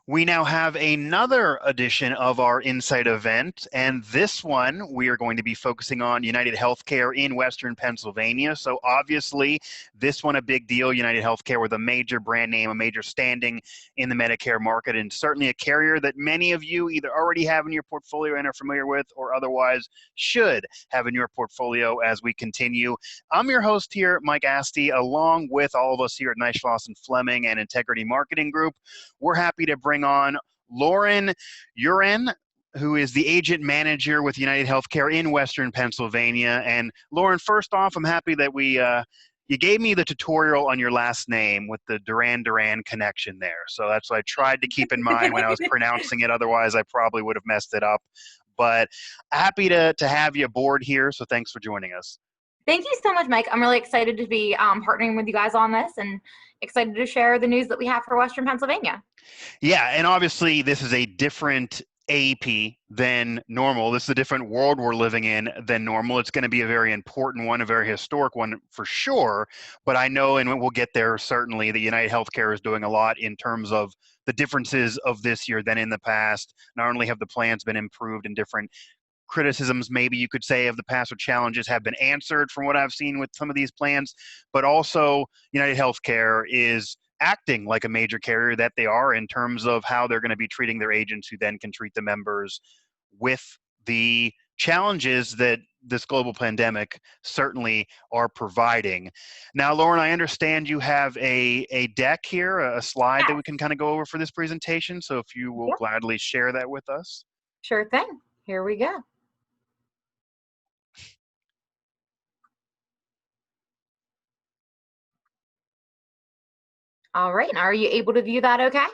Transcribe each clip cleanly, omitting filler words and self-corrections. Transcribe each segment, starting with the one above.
We now have another edition of our Insight event, and this one we are going to be focusing on UnitedHealthcare in Western Pennsylvania. So obviously, this one a big deal. UnitedHealthcare with a major brand name, a major standing in the Medicare market, and certainly a carrier that many of you either already have in your portfolio and are familiar with, or otherwise should have in your portfolio as we continue. I'm your host here, Mike Asti, along with all of us here at Neishloss and Fleming and Integrity Marketing Group. We're happy to bring on Lauren Yuran, who is the agent manager with UnitedHealthcare in Western Pennsylvania. And Lauren, first off, I'm happy that you gave me the tutorial on your last name with the Duran connection there. So that's what I tried to keep in mind when I was pronouncing it. Otherwise, I probably would have messed it up. But happy to have you aboard here. So thanks for joining us. Thank you so much, Mike. I'm really excited to be partnering with you guys on this and excited to share the news that we have for Western Pennsylvania. Yeah, and obviously this is a different AEP than normal. This is a different world we're living in than normal. It's going to be a very important one, a very historic one for sure. But I know, and we'll get there certainly, that UnitedHealthcare is doing a lot in terms of the differences of this year than in the past. Not only have the plans been improved and different criticisms, maybe you could say, of the past or challenges have been answered from what I've seen with some of these plans, but also UnitedHealthcare is acting like a major carrier that they are in terms of how they're going to be treating their agents who then can treat the members with the challenges that this global pandemic certainly are providing. Now, Lauren, I understand you have a deck here, a slide that we can kind of go over for this presentation. So if you will gladly share that with us. Sure thing. Here we go. All right, and are you able to view that okay?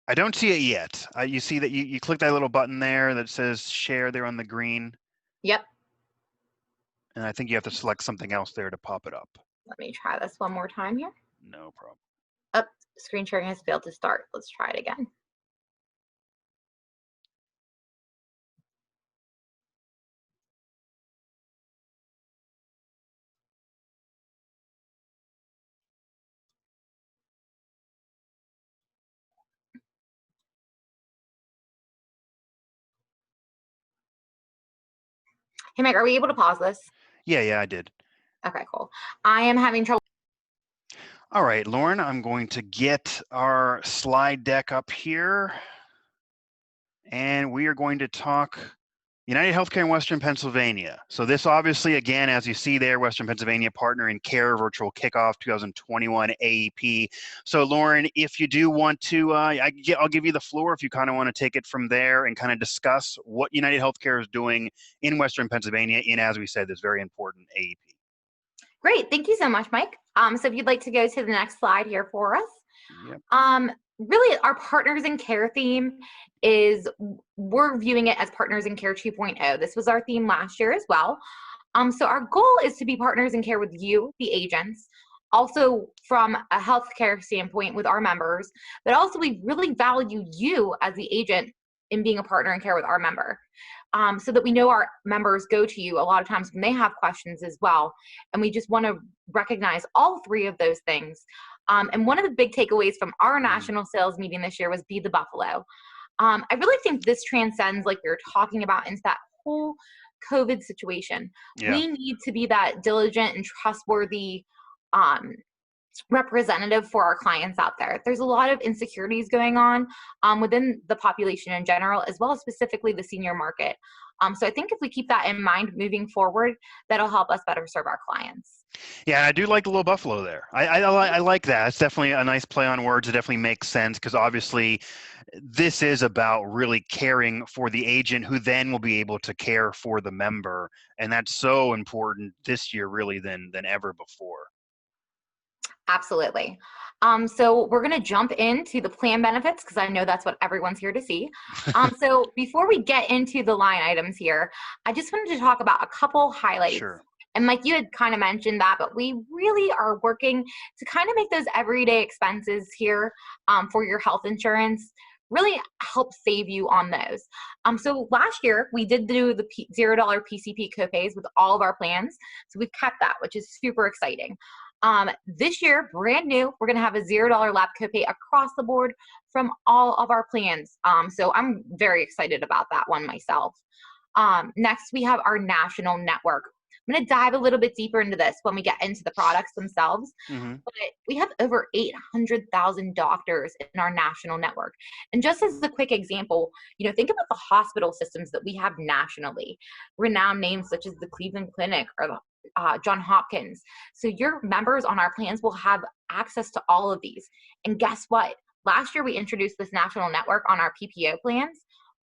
I don't see it yet. You see that you click that little button there that says share there on the green. Yep. And I think you have to select something else there to pop it up. Let me try this one more time here. No problem. Oh, screen sharing has failed to start. Let's try it again. Hey, Mike, are we able to pause this? Yeah, I did. Okay, cool. I am having trouble. All right, Lauren, I'm going to get our slide deck up here. And we are going to talk UnitedHealthcare in Western Pennsylvania. So this obviously, again, as you see there, Western Pennsylvania Partner in Care Virtual Kickoff 2021 AEP. So Lauren, if you do want to, I'll give you the floor if you kind of want to take it from there and kind of discuss what UnitedHealthcare is doing in Western Pennsylvania in, as we said, this very important AEP. Great, thank you so much, Mike. So if you'd like to go to the next slide here for us. Yep. Really, our Partners in Care theme is, we're viewing it as Partners in Care 2.0. This was our theme last year as well. So our goal is to be partners in care with you, the agents, also from a healthcare standpoint with our members, but also we really value you as the agent in being a partner in care with our member. So that we know our members go to you a lot of times when they have questions as well. And we just want to recognize all three of those things. And one of the big takeaways from our national sales meeting this year was Be the Buffalo. I really think this transcends, like we were talking about, into that whole COVID situation. Yeah. We need to be that diligent and trustworthy representative for our clients out there. There's a lot of insecurities going on within the population in general, as well as specifically the senior market. So I think if we keep that in mind moving forward, that'll help us better serve our clients. Yeah, I do like the little buffalo there. I like that. It's definitely a nice play on words. It definitely makes sense because obviously this is about really caring for the agent who then will be able to care for the member. And that's so important this year really than ever before. Absolutely. So we're going to jump into the plan benefits because I know that's what everyone's here to see. So before we get into the line items here, I just wanted to talk about a couple highlights. Sure. And Mike, you had kind of mentioned that, but we really are working to kind of make those everyday expenses here for your health insurance really help save you on those. So last year we did do the $0 PCP copays with all of our plans. So we've kept that, which is super exciting. This year, brand new, we're going to have a $0 lab copay across the board from all of our plans. So I'm very excited about that one myself. Next, we have our national network. I'm going to dive a little bit deeper into this when we get into the products themselves. But we have over 800,000 doctors in our national network. And just as a quick example, think about the hospital systems that we have nationally. Renowned names such as the Cleveland Clinic or the John Hopkins. So your members on our plans will have access to all of these. And guess what? Last year, we introduced this national network on our PPO plans,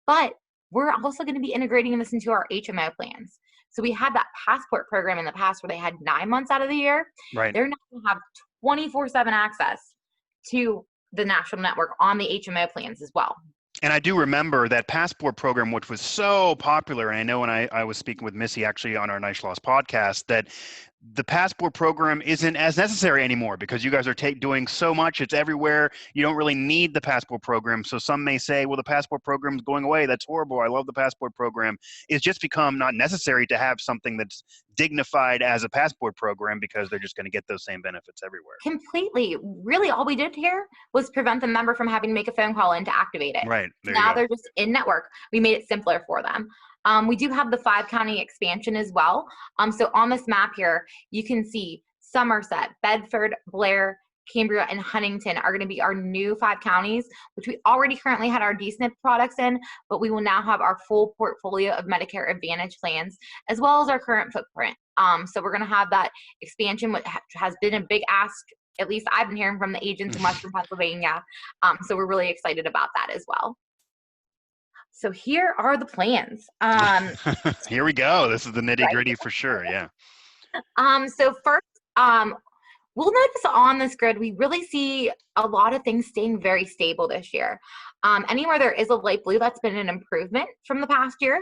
but we're also going to be integrating this into our HMO plans. So we had that passport program in the past where they had 9 months out of the year. Right. They're now going to have 24/7 access to the national network on the HMO plans as well. And I do remember that passport program, which was so popular. And I know when I was speaking with Missy actually on our Nice Loss podcast, that the passport program isn't as necessary anymore because you guys are doing so much. It's everywhere. You don't really need the passport program. So some may say, well, the passport program is going away. That's horrible. I love the passport program. It's just become not necessary to have something that's dignified as a passport program because they're just going to get those same benefits everywhere. Completely. Really, all we did here was prevent the member from having to make a phone call in to activate it. Right. Now they're just in network. We made it simpler for them. We do have the 5-county expansion as well. So on this map here, you can see Somerset, Bedford, Blair, Cambria, and Huntington are going to be our new 5 counties, which we already currently had our Dsnip products in, but we will now have our full portfolio of Medicare Advantage plans, as well as our current footprint. So we're going to have that expansion, which has been a big ask. At least I've been hearing from the agents in Western Pennsylvania. So we're really excited about that as well. So here are the plans. Here we go. This is the nitty-gritty for sure. Yeah. So first, we'll notice on this grid, we really see a lot of things staying very stable this year. Anywhere there is a light blue, that's been an improvement from the past year.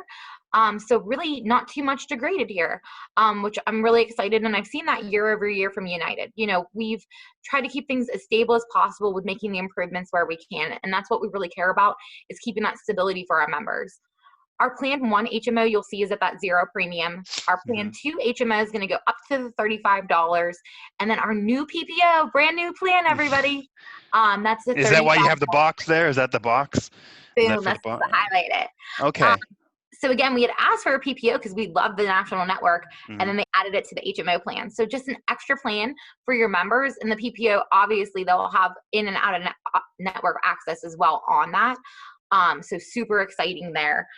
So really not too much degraded here, which I'm really excited. And I've seen that year over year from United. We've tried to keep things as stable as possible with making the improvements where we can. And that's what we really care about, is keeping that stability for our members. Our plan 1 HMO you'll see is at that 0 premium. Our plan 2 HMO is going to go up to the $35. And then our new PPO, brand new plan, everybody. That's the $35. Is that why you have the box there? Is that the box? Boom, that's to highlight it. Okay. So again, we had asked for a PPO because we love the national network, and then they added it to the HMO plan. So just an extra plan for your members, and the PPO, obviously, they'll have in and out of network access as well on that. So super exciting there.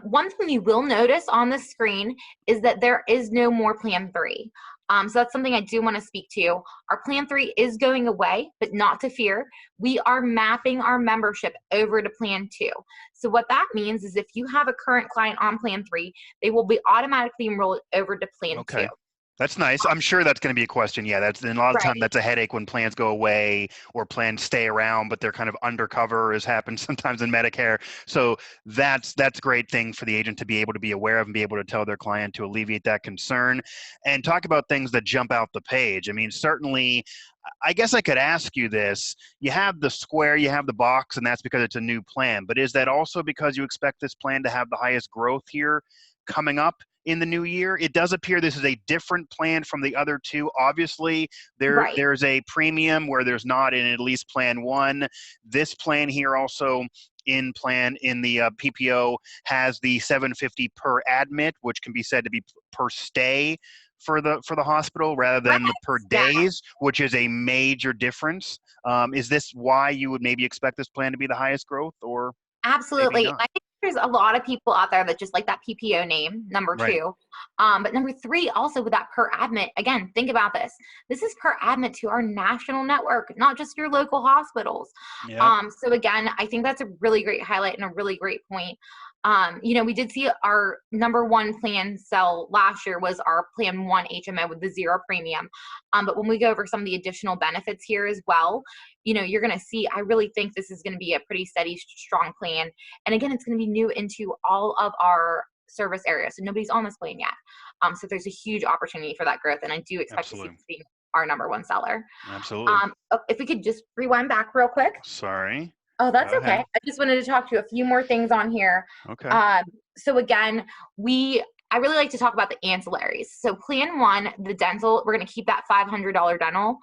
One thing you will notice on the screen is that there is no more Plan 3. So that's something I do want to speak to. Our Plan 3 is going away, but not to fear. We are mapping our membership over to Plan 2. So what that means is if you have a current client on Plan 3, they will be automatically enrolled over to Plan 2. That's nice. I'm sure that's going to be a question. Yeah, that's a lot of time that's a headache when plans go away or plans stay around, but they're kind of undercover, as happens sometimes in Medicare. So that's a great thing for the agent to be able to be aware of and be able to tell their client to alleviate that concern and talk about things that jump out the page. I mean, certainly, I guess I could ask you this. You have the square, you have the box, and that's because it's a new plan. But is that also because you expect this plan to have the highest growth here coming up in the new year? It does appear this is a different plan from the other two. Obviously, there's a premium where there's not in at least Plan 1. This plan here also in the PPO has the $750 per admit, which can be said to be per stay for the hospital rather than the per days, which is a major difference. Is this why you would maybe expect this plan to be the highest growth, or? Absolutely. I think there's a lot of people out there that just like that PPO name, number 2. But number 3, also with that per admit, again, think about this. This is per admit to our national network, not just your local hospitals. So again, I think that's a really great highlight and a really great point. We did see our number 1 plan sell last year was our Plan 1 HMO with the 0 premium. But when we go over some of the additional benefits here as well, you're going to see, I really think this is going to be a pretty steady, strong plan. And again, it's going to be new into all of our service areas. So nobody's on this plan yet. So there's a huge opportunity for that growth. And I do expect to see this being our number 1 seller. Absolutely. If we could just rewind back real quick. Sorry. Oh, that's okay. I just wanted to talk to you a few more things on here. Okay. So again, we I really like to talk about the ancillaries. So plan 1, the dental, we're going to keep that $500 dental.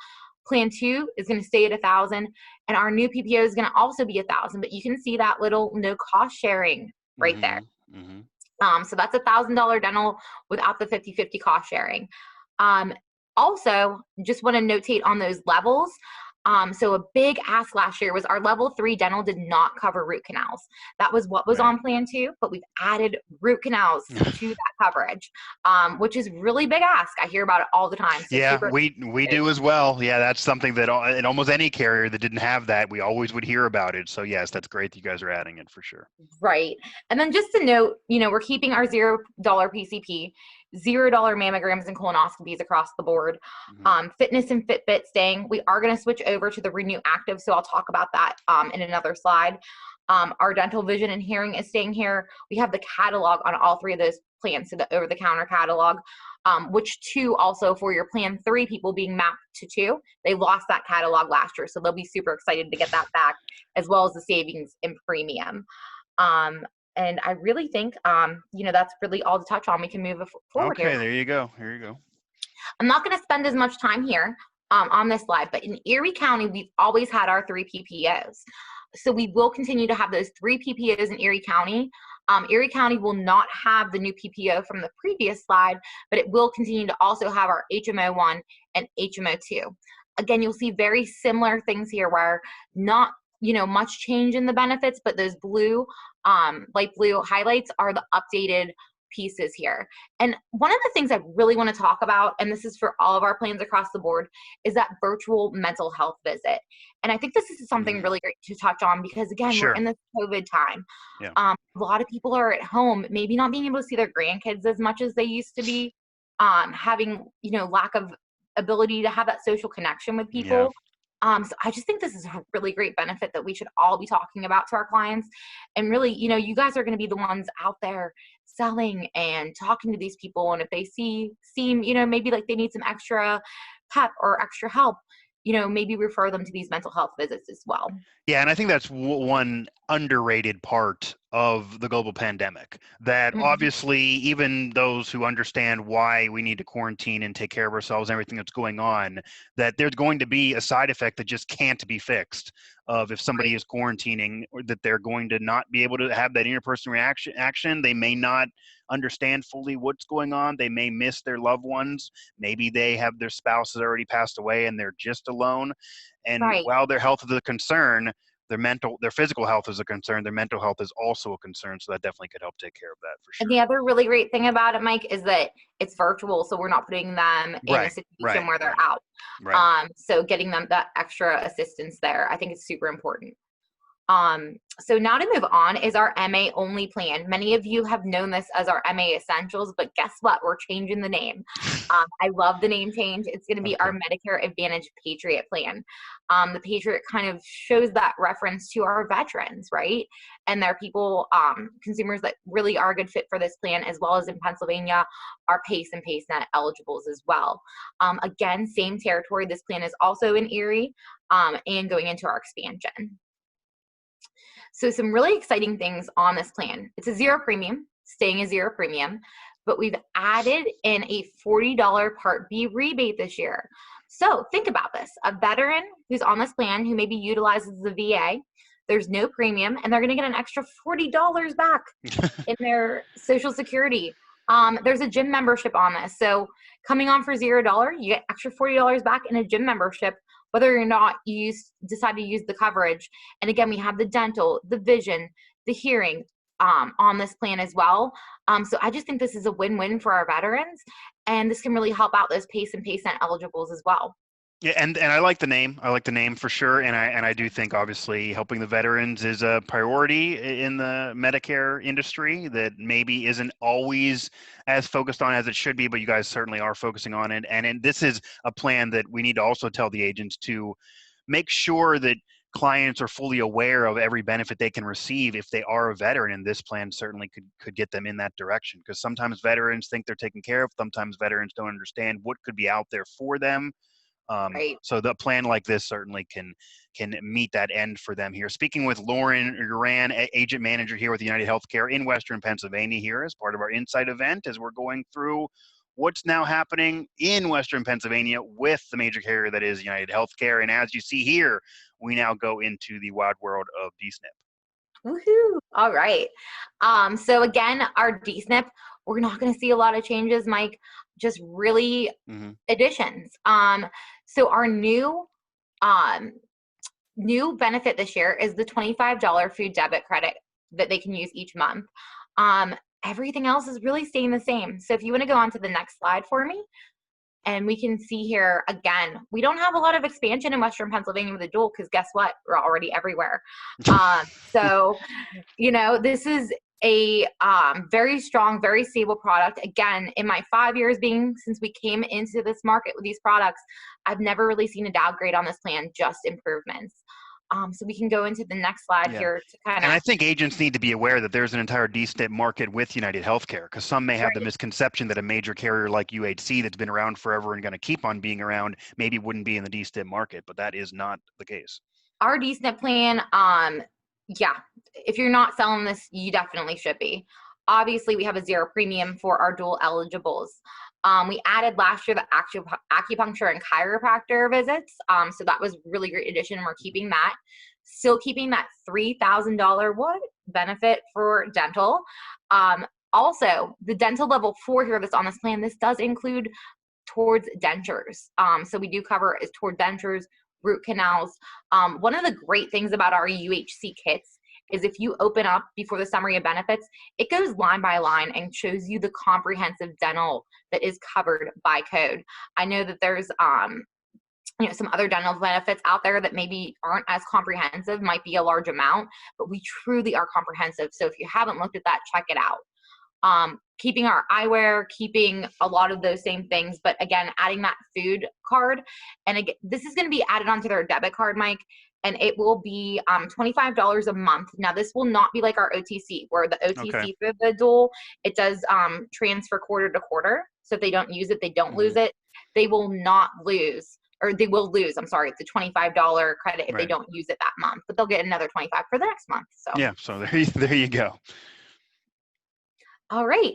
Plan 2 is going to stay at $1,000, and our new PPO is going to also be $1,000. But you can see that little no cost sharing right there. So that's $1,000 dental without the 50/50 cost sharing. Also, just want to notate on those levels. So a big ask last year was our level 3 dental did not cover root canals. That was what was on plan 2, but we've added root canals to that coverage, which is really big ask. I hear about it all the time. So yeah, we do as well. Yeah, that's something that in almost any carrier that didn't have that, we always would hear about it. So yes, that's great that you guys are adding it for sure. Right. And then just to note, we're keeping our $0 PCP, $0 mammograms and colonoscopies across the board. Fitness and Fitbit staying. We are going to switch over to the Renew Active, so I'll talk about that in another slide. Our dental, vision, and hearing is staying here. We have the catalog on all 3 of those plans, so the over-the-counter catalog, which 2 also for your plan 3 people being mapped to 2. They lost that catalog last year, so they'll be super excited to get that back, as well as the savings in premium. And I really think, that's really all to touch on. We can move forward here. Okay, there you go. Here you go. I'm not going to spend as much time here on this slide, but in Erie County, we've always had our 3 PPOs. So we will continue to have those 3 PPOs in Erie County. Erie County will not have the new PPO from the previous slide, but it will continue to also have our HMO1 and HMO2. Again, you'll see very similar things here where not much change in the benefits, but those blue, light blue highlights are the updated pieces here. And one of the things I really want to talk about, and this is for all of our plans across the board, is that virtual mental health visit. And I think this is something really great to touch on because, again, we're in this COVID time. Yeah. A lot of people are at home, maybe not being able to see their grandkids as much as they used to be, having, lack of ability to have that social connection with people. Yeah. So I just think this is a really great benefit that we should all be talking about to our clients. And really, you guys are going to be the ones out there selling and talking to these people. And if they seem, maybe like they need some extra pep or extra help, maybe refer them to these mental health visits as well. Yeah, and I think that's one underrated part of the global pandemic, that obviously even those who understand why we need to quarantine and take care of ourselves and everything that's going on, that there's going to be a side effect that just can't be fixed of if somebody is quarantining, or that they're going to not be able to have that interpersonal action. They may not understand fully what's going on. They may miss their loved ones. Maybe they have their spouse has already passed away and they're just alone. And while their health is a concern, their physical health is a concern, their mental health is also a concern. So that definitely could help take care of that for sure. And the other really great thing about it, Mike, is that it's virtual. So we're not putting them in a situation where they're out. So getting them that extra assistance there, I think is super important. So now to move on is our MA only plan. Many of you have known this as our MA Essentials, but guess what? We're changing the name. I love the name change. It's going to be our Medicare Advantage Patriot plan. The Patriot kind of shows that reference to our veterans, right? And they're people, consumers that really are a good fit for this plan, as well as in Pennsylvania, our PACE and PACEnet eligibles as well. Again, same territory. This plan is also in Erie and going into our expansion. So some really exciting things on this plan. It's a 0 premium, staying a 0 premium, but we've added in a $40 Part B rebate this year. So think about this. A veteran who's on this plan who maybe utilizes the VA, there's no premium, and they're going to get an extra $40 back in their Social Security. There's a gym membership on this. So coming on for $0, you get extra $40 back in a gym membership, whether or not you decide to use the coverage. And again, we have the dental, the vision, the hearing on this plan as well. So I just think this is a win-win for our veterans, and this can really help out those PACE and PACEnet eligibles as well. Yeah, and I like the name. I like the name for sure, and I do think obviously helping the veterans is a priority in the Medicare industry that maybe isn't always as focused on as it should be, but you guys certainly are focusing on it. And this is a plan that we need to also tell the agents to make sure that clients are fully aware of every benefit they can receive if they are a veteran, and this plan certainly could get them in that direction, because sometimes veterans think they're taken care of. Sometimes veterans don't understand what could be out there for them. Right. So the plan like this certainly can meet that end for them here. Speaking with Lauren Yuran, agent manager here with UnitedHealthcare in Western Pennsylvania here as part of our Insight event, as we're going through what's now happening in Western Pennsylvania with the major carrier that is UnitedHealthcare. And as you see here, we now go into the wild world of Dsnip. Woohoo! All right. So again, our Dsnip, we're not going to see a lot of changes, Mike. Just really additions. So our new benefit this year is the $25 food debit credit that they can use each month. Everything else is really staying the same. So if you want to go on to the next slide for me, and we can see here, again, we don't have a lot of expansion in Western Pennsylvania with the dual, because guess what? We're already everywhere. So, this is a very strong, very stable product. Again, in my 5 years since we came into this market with these products, I've never really seen a downgrade on this plan, just improvements. So we can go into the next slide here to kind of. And I think agents need to be aware that there's an entire Dsnip market with UnitedHealthcare, because some may have the misconception that a major carrier like UHC that's been around forever and going to keep on being around maybe wouldn't be in the Dsnip market, but that is not the case. Our Dsnip plan, if you're not selling this, you definitely should be. Obviously, we have a zero premium for our dual eligibles. We added last year the acupuncture and chiropractor visits. So that was really great addition, and we're keeping that. Still keeping that $3,000 benefit for dental. Also, the dental level 4 here that's on this plan, this does include towards dentures. So we do cover is toward dentures, root canals. One of the great things about our UHC kits is if you open up before the summary of benefits, it goes line by line and shows you the comprehensive dental that is covered by code. I know that there's some other dental benefits out there that maybe aren't as comprehensive, might be a large amount, but we truly are comprehensive. So if you haven't looked at that, check it out. Keeping our eyewear, keeping a lot of those same things, but again, adding that food card. And again, this is going to be added onto their debit card, Mike, and it will be $25 a month. Now, this will not be like our OTC, where the OTC for the dual, it does transfer quarter to quarter. So if they don't use it, they don't lose it. They will not lose, or they will lose, I'm sorry, it's a $25 credit if they don't use it that month, but they'll get another $25 for the next month. So yeah, so there you go. All right.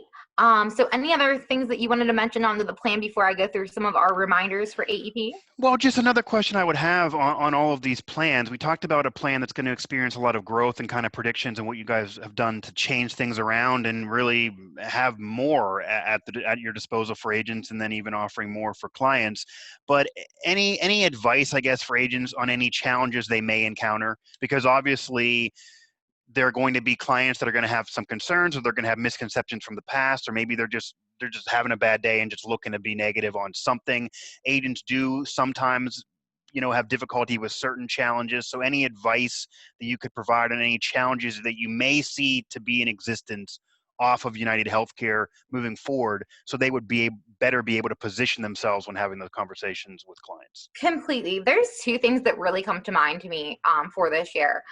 So any other things that you wanted to mention onto the plan before I go through some of our reminders for AEP? Well, just another question I would have on all of these plans. We talked about a plan that's going to experience a lot of growth and kind of predictions, and what you guys have done to change things around and really have more at your disposal for agents, and then even offering more for clients. But any advice, I guess, for agents on any challenges they may encounter? Because obviously there are going to be clients that are going to have some concerns, or they're going to have misconceptions from the past, or maybe they're just having a bad day and just looking to be negative on something. Agents do sometimes, have difficulty with certain challenges. So any advice that you could provide on any challenges that you may see to be in existence off of UnitedHealthcare moving forward, so they would better be able to position themselves when having those conversations with clients? Completely. There's two things that really come to mind to me for this year.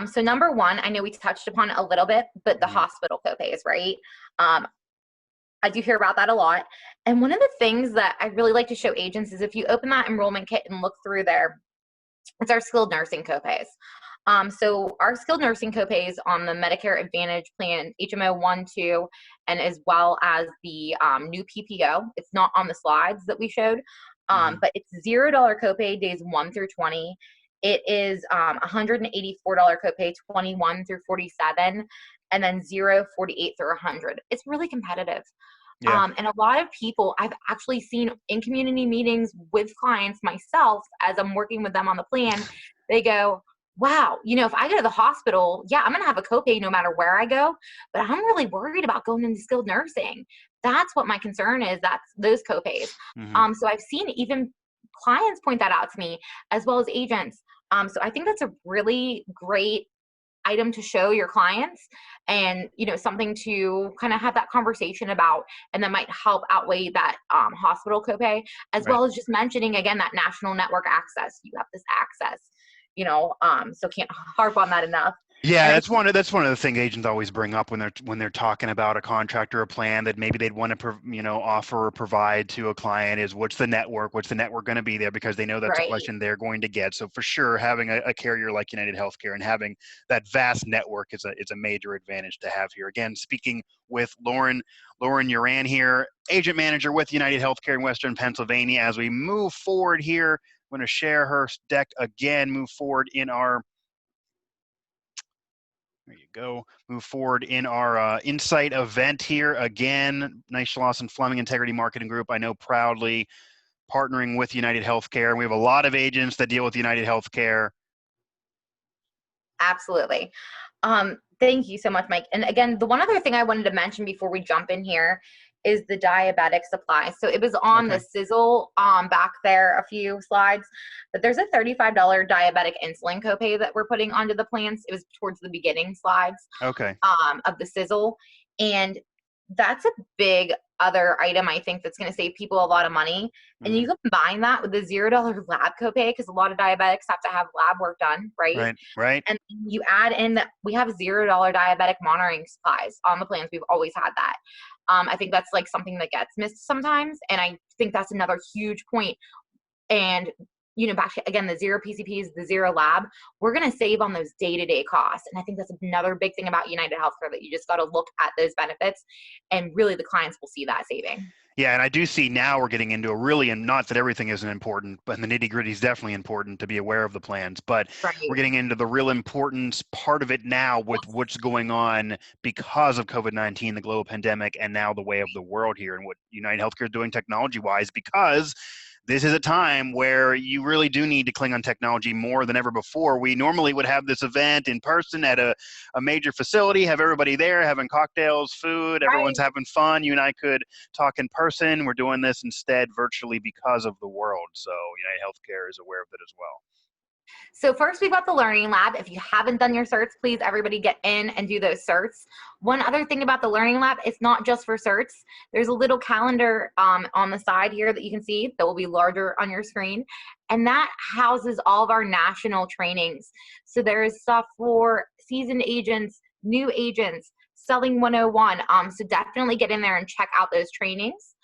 So number one, I know we touched upon it a little bit, but the hospital copays, right? I do hear about that a lot. And one of the things that I really like to show agents is if you open that enrollment kit and look through there, it's our skilled nursing copays. So our skilled nursing copays on the Medicare Advantage plan, HMO 1, 2, and as well as the new PPO. It's not on the slides that we showed, but it's $0 copay days 1 through 20. It is $184 copay 21 through 47, and then 48 through 100. It's really competitive. Yeah. And a lot of people I've actually seen in community meetings with clients myself, as I'm working with them on the plan, they go, wow, if I go to the hospital, yeah, I'm going to have a copay no matter where I go, but I'm really worried about going into skilled nursing. That's what my concern is. That's those copays. So I've seen even clients point that out to me, as well as agents. So I think that's a really great item to show your clients, and something to kind of have that conversation about, and that might help outweigh that hospital copay, as well as just mentioning again that national network access. You have this access, so can't harp on that enough. Yeah, And I that's one of the things agents always bring up when they're talking about a contract or a plan that maybe they'd want to offer or provide to a client is what's the network going to be there, because they know that's a right. question they're going to get. So for sure, having a carrier like UnitedHealthcare and having that vast network is a major advantage to have here. Again, speaking with Lauren Yuran here, agent manager with UnitedHealthcare in Western Pennsylvania. As we move forward here, I'm going to share her deck again. Move forward in our There you go. Move forward in our Insight event here. Again, Nice Lawson Fleming Integrity Marketing Group, I know proudly partnering with United Healthcare. We have a lot of agents that deal with United Healthcare. Absolutely. Thank you so much, Mike. And again, the one other thing I wanted to mention before we jump in here is the Diabetic Supply. So it was on the sizzle back there a few slides, but there's a $35 diabetic insulin copay that we're putting onto the plans. It was towards the beginning slides of the sizzle. And that's a big other item I think that's going to save people a lot of money. And you combine that with the $0 lab copay, because a lot of diabetics have to have lab work done, right? Right. And you add in that we have $0 diabetic monitoring supplies on the plans. We've always had that. I think that's like something that gets missed sometimes. And I think that's another huge point. And back to, again, the zero PCPs, the zero lab, we're going to save on those day-to-day costs. And I think that's another big thing about United Healthcare, that you just got to look at those benefits, and really the clients will see that saving. Yeah, and I do see now we're getting into a really, and not that everything isn't important, but the nitty gritty is definitely important to be aware of the plans. But we're getting into the real importance part of it now with what's going on because of COVID-19, the global pandemic, and now the way of the world here, and what United Healthcare is doing technology-wise, because this is a time where you really do need to cling on technology more than ever before. We normally would have this event in person at a major facility, have everybody there having cocktails, food, everyone's having fun. You and I could talk in person. We're doing this instead virtually because of the world. So United Healthcare is aware of it as well. So first, we've got the Learning Lab. If you haven't done your certs, please everybody get in and do those certs. One other thing about the Learning Lab, it's not just for certs. There's a little calendar on the side here that you can see that will be larger on your screen, and that houses all of our national trainings. So there is stuff for seasoned agents, new agents, Selling 101. So definitely get in there and check out those trainings.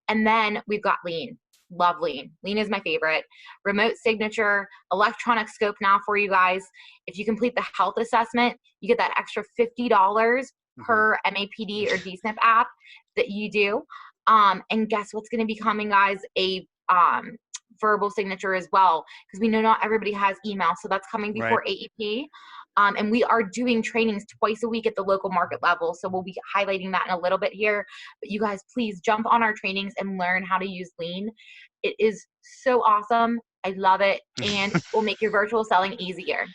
And then we've got Lean. Love Lean. Lean is my favorite. Remote signature, electronic scope now for you guys. If you complete the health assessment, you get that extra $50 per MAPD or Dsnip app that you do. And guess what's going to be coming, guys? A verbal signature as well, because we know not everybody has email. So that's coming before AEP. And we are doing trainings twice a week at the local market level. So we'll be highlighting that in a little bit here. But you guys, please jump on our trainings and learn how to use Lean. It is so awesome. I love it. And will make your virtual selling easier.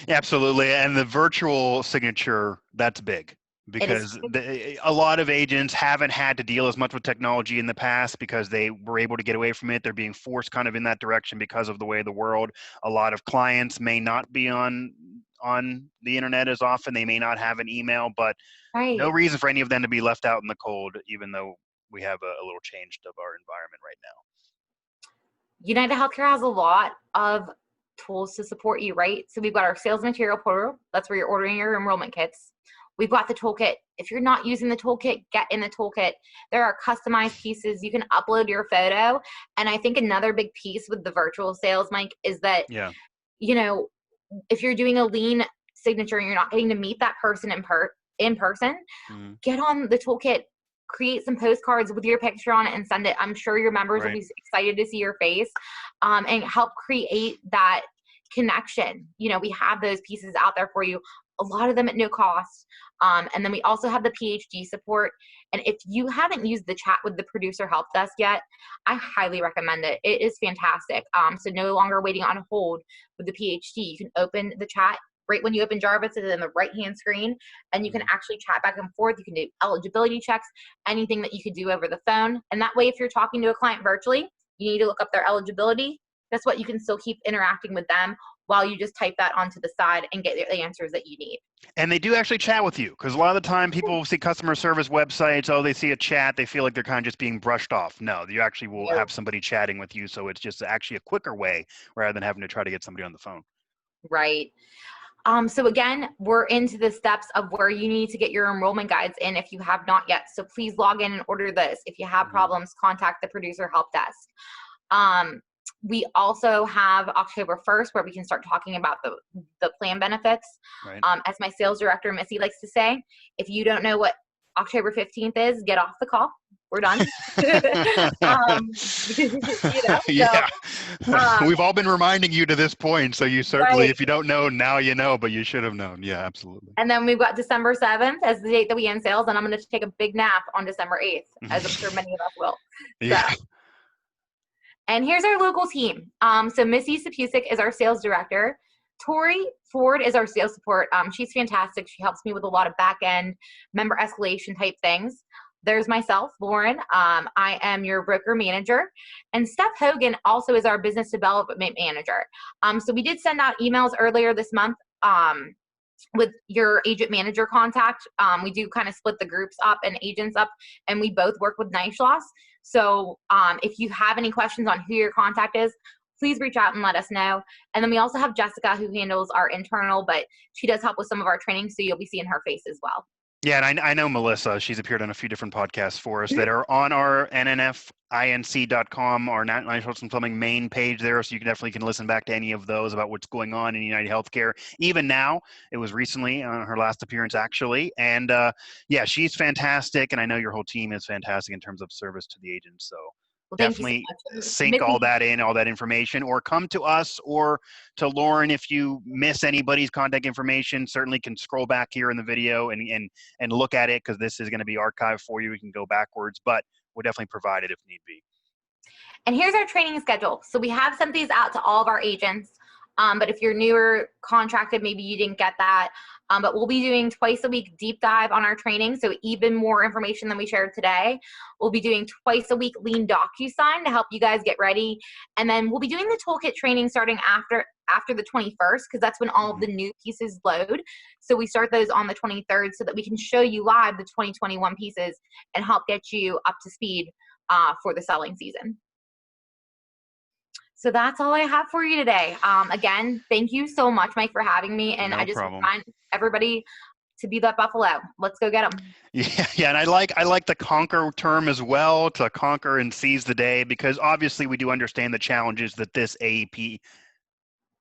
Absolutely. And the virtual signature, that's big. Because a lot of agents haven't had to deal as much with technology in the past because they were able to get away from it. They're being forced kind of in that direction because of the way of the world. A lot of clients may not be on the internet as often. They may not have an email, but no reason for any of them to be left out in the cold, even though we have a little change of our environment right now. United Healthcare has a lot of tools to support you, right? So we've got our sales material portal. That's where you're ordering your enrollment kits. We've got the toolkit. If you're not using the toolkit, get in the toolkit. There are customized pieces. You can upload your photo. And I think another big piece with the virtual sales, Mike, is that, if you're doing a Lean signature and you're not getting to meet that person in person, get on the toolkit, create some postcards with your picture on it and send it. I'm sure your members will be excited to see your face, and help create that connection. We have those pieces out there for you, a lot of them at no cost. And then we also have the PhD support. And if you haven't used the chat with the producer help desk yet, I highly recommend it. It is fantastic. So no longer waiting on hold with the PhD. You can open the chat right when you open Jarvis. It's in the right-hand screen, and you can actually chat back and forth. You can do eligibility checks, anything that you could do over the phone. And that way, if you're talking to a client virtually, you need to look up their eligibility. Guess what? You can still keep interacting with them while you just type that onto the side and get the answers that you need. And they do actually chat with you, because a lot of the time people see customer service websites, they see a chat, they feel like they're kind of just being brushed off. No, you actually will have somebody chatting with you, so it's just actually a quicker way rather than having to try to get somebody on the phone. Right. So again, we're into the steps of where you need to get your enrollment guides in if you have not yet. So please log in and order this. If you have problems, contact the producer help desk. We also have October 1st where we can start talking about the plan benefits. Right. As my sales director, Missy, likes to say, if you don't know what October 15th is, get off the call. We're done. Yeah. So, We've all been reminding you to this point, so you certainly, right. if you don't know, now you know, but you should have known. Yeah, absolutely. And then we've got December 7th as the date that we end sales, and I'm going to take a big nap on December 8th, as I'm sure many of us will. Yeah. So, and here's our local team. So Missy Sapusik is our sales director. Tori Ford is our sales support. She's fantastic. She helps me with a lot of back end member escalation type things. There's myself, Lauren. I am your broker manager. And Steph Hogan also is our business development manager. So we did send out emails earlier this month with your agent manager contact. We do kind of split the groups up and agents up, and we both work with Nice Loss. So if you have any questions on who your contact is, please reach out and let us know. And then we also have Jessica, who handles our internal, but she does help with some of our training, so you'll be seeing her face as well. Yeah, and I know Melissa. She's appeared on a few different podcasts for us that are on our nnfinc.com, our National Plumbing main page there, so you definitely can listen back to any of those about what's going on in UnitedHealthcare. Even now, it was recently on her last appearance, actually. And yeah, she's fantastic, and I know your whole team is fantastic in terms of service to the agents. So Well, definitely so sync all that in, all that information, or come to us or to Lauren if you miss anybody's contact information. Certainly can scroll back here in the video and look at it, because this is going to be archived for you. We can go backwards, but we'll definitely provide it if need be. And here's our training schedule. So we have sent these out to all of our agents. But if you're newer contracted, maybe you didn't get that. But we'll be doing twice a week deep dive on our training. So even more information than we shared today. We'll be doing twice a week lean DocuSign to help you guys get ready. And then we'll be doing the toolkit training starting after the 21st, because that's when all of the new pieces load. So we start those on the 23rd so that we can show you live the 2021 pieces and help get you up to speed for the selling season. So that's all I have for you today. Again, thank you so much, Mike, for having me. And I just want everybody to be that buffalo. Let's go get them. Yeah, and I like the conquer term as well, to conquer and seize the day, because obviously we do understand the challenges that this AEP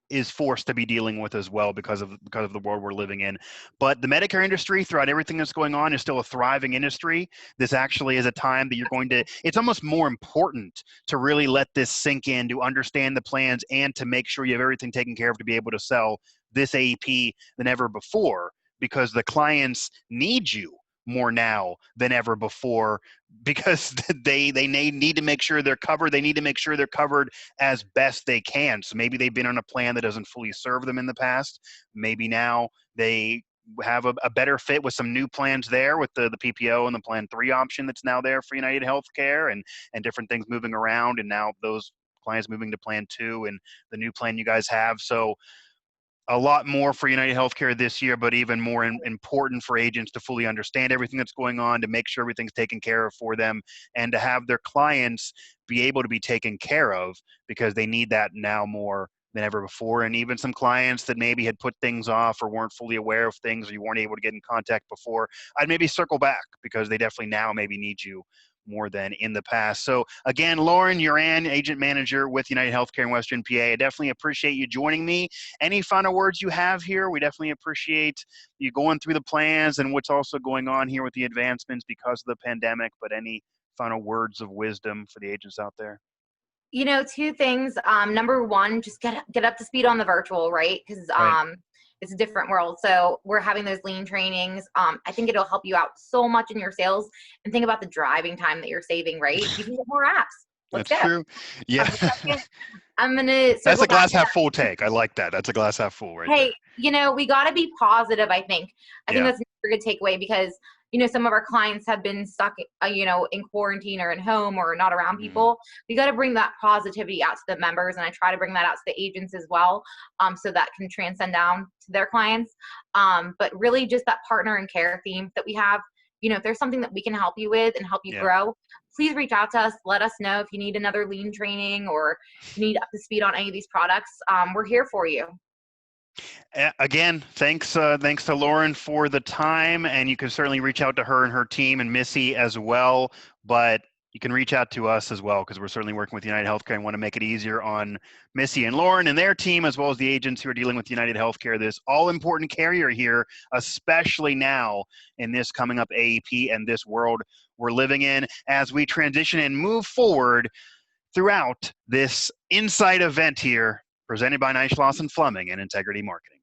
is forced to be dealing with as well because of the world we're living in. But the Medicare industry, throughout everything that's going on, is still a thriving industry. This actually is a time that you're going to, it's almost more important to really let this sink in, to understand the plans and to make sure you have everything taken care of to be able to sell this AEP than ever before, because the clients need you more now than ever before, because they need to make sure they're covered. They need to make sure they're covered as best they can. So maybe they've been on a plan that doesn't fully serve them in the past. Maybe now they have a better fit with some new plans there, with the PPO and the Plan 3 option that's now there for UnitedHealthcare, and different things moving around, and now those clients moving to Plan 2 and the new plan you guys have. So a lot more for UnitedHealthcare this year, but even more important for agents to fully understand everything that's going on, to make sure everything's taken care of for them, and to have their clients be able to be taken care of, because they need that now more than ever before. And even some clients that maybe had put things off or weren't fully aware of things, or you weren't able to get in contact before, I'd maybe circle back, because they definitely now maybe need you more than in the past. So again, Lauren Yuran, agent manager with UnitedHealthcare in Western PA. I definitely appreciate you joining me. Any final words you have here? We definitely appreciate you going through the plans and what's also going on here with the advancements because of the pandemic, but any final words of wisdom for the agents out there? You know, two things. Number one, just get up to speed on the virtual, right? Because it's a different world. So we're having those lean trainings. I think it'll help you out so much in your sales. And think about the driving time that you're saving, right? You can get more apps. Let's That's go. true. Yeah. I'm going to That's a glass half full take. I like that. That's a glass half full right there. Hey, you know, we got to be positive, I think. I think that's a good takeaway, because you know, some of our clients have been stuck, you know, in quarantine or in home or not around people. We got to bring that positivity out to the members, and I try to bring that out to the agents as well, so that can transcend down to their clients. But really just that partner and care theme that we have. You know, if there's something that we can help you with and help you grow, please reach out to us. Let us know if you need another lean training or you need up to speed on any of these products. We're here for you. Again, thanks to Lauren for the time, and you can certainly reach out to her and her team and Missy as well, but you can reach out to us as well because we're certainly working with UnitedHealthcare and want to make it easier on Missy and Lauren and their team, as well as the agents who are dealing with UnitedHealthcare, this all-important carrier here, especially now in this coming up AEP and this world we're living in as we transition and move forward throughout this Insight event here presented by Neishloss and Fleming and Integrity Marketing.